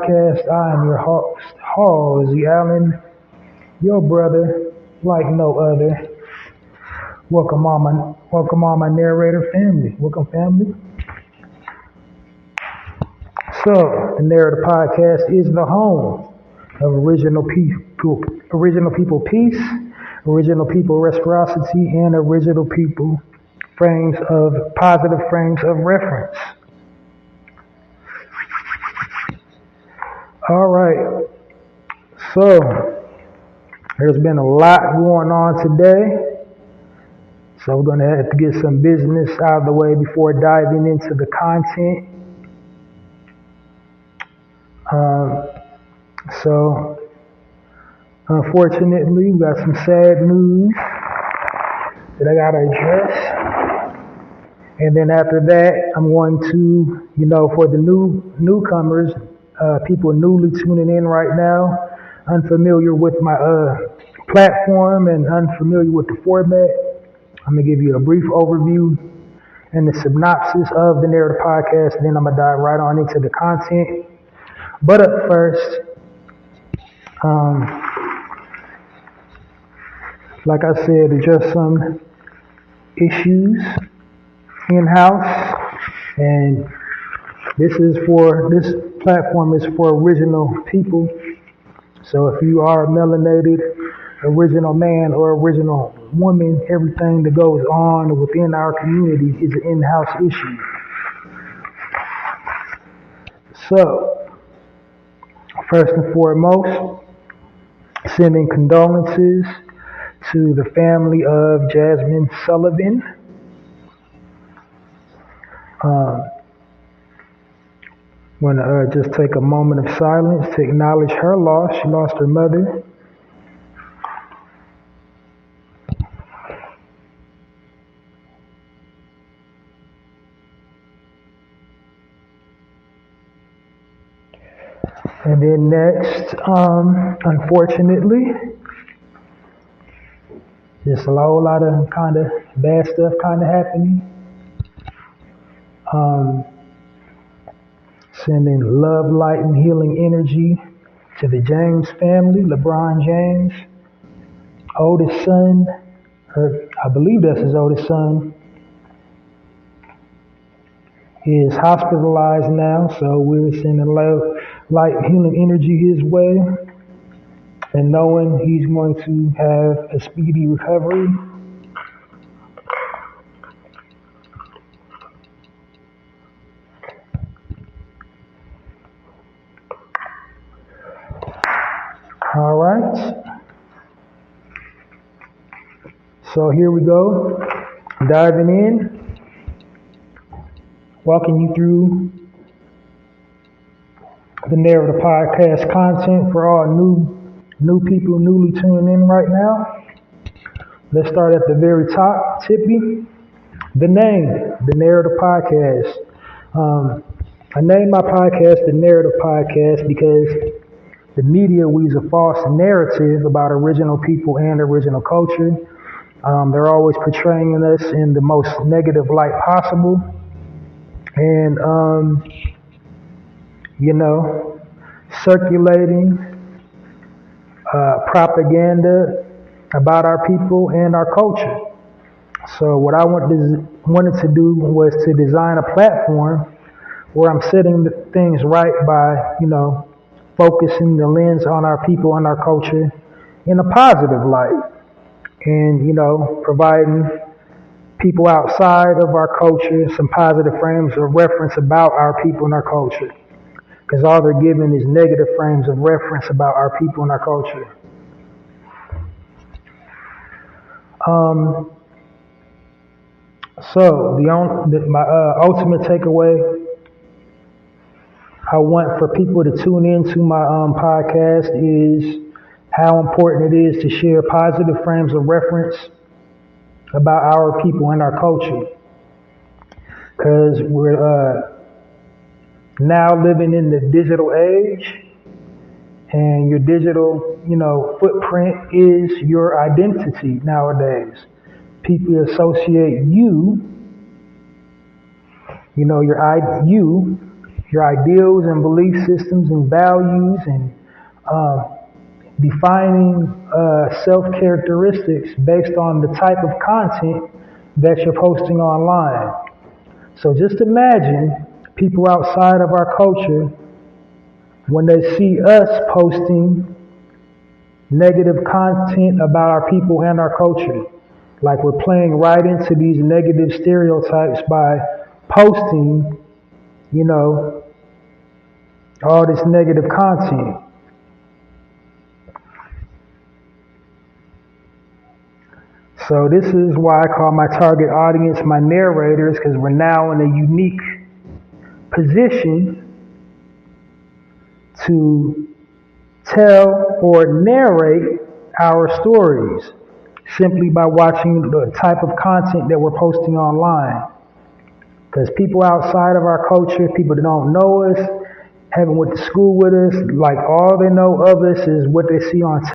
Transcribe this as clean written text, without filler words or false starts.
podcast. I am your host, Halsey Allen, your brother like no other. Welcome all my narrator family. Welcome family. So the Narrator podcast is the home of original people peace, original people reciprocity, and original people positive frames of reference. All right. So there's been a lot going on today. So we're going to have to get some business out of the way before diving into the content. So unfortunately, we got some sad news that I got to address. And then after that, I'm going to, for the newcomers, people newly tuning in right now, unfamiliar with my platform and unfamiliar with the format, I'm going to give you a brief overview and the synopsis of the Narrator podcast, and then I'm going to dive right on into the content. But up first, like I said, address some issues in-house, and this platform is for original people. So if you are a melanated original man or original woman, everything that goes on within our community is an in-house issue. So, first and foremost, sending condolences to the family of Jasmine Sullivan. Want to just take a moment of silence to acknowledge her loss. She lost her mother. And then next, unfortunately, just a whole lot of kind of bad stuff kind of happening. Sending love, light, and healing energy to the James family. LeBron James, oldest son, I believe that's his oldest son, is hospitalized now, so we're sending love, light, and healing energy his way, and knowing he's going to have a speedy recovery. All right. So here we go. Diving in. Walking you through the Narrator podcast content for all new people newly tuning in right now. Let's start at the very top. Tippy. The name, the Narrator podcast. I named my podcast the Narrator podcast because the media weaves a false narrative about original people and original culture. They're always portraying us in the most negative light possible. And, circulating propaganda about our people and our culture. So what I wanted to do was to design a platform where I'm setting the things right by, focusing the lens on our people and our culture in a positive light, and providing people outside of our culture some positive frames of reference about our people and our culture, because all they're given is negative frames of reference about our people and our culture. So my ultimate takeaway I want for people to tune into my podcast is how important it is to share positive frames of reference about our people and our culture. Because we're now living in the digital age, and your digital, footprint is your identity nowadays. People associate your your ideals and belief systems and values, and defining self-characteristics based on the type of content that you're posting online. So just imagine people outside of our culture, when they see us posting negative content about our people and our culture, like we're playing right into these negative stereotypes by posting, all this negative content. So this is why I call my target audience my narrators, because we're now in a unique position to tell or narrate our stories simply by watching the type of content that we're posting online. Because people outside of our culture, people that don't know us, haven't went to school with us, like all they know of us is what they see on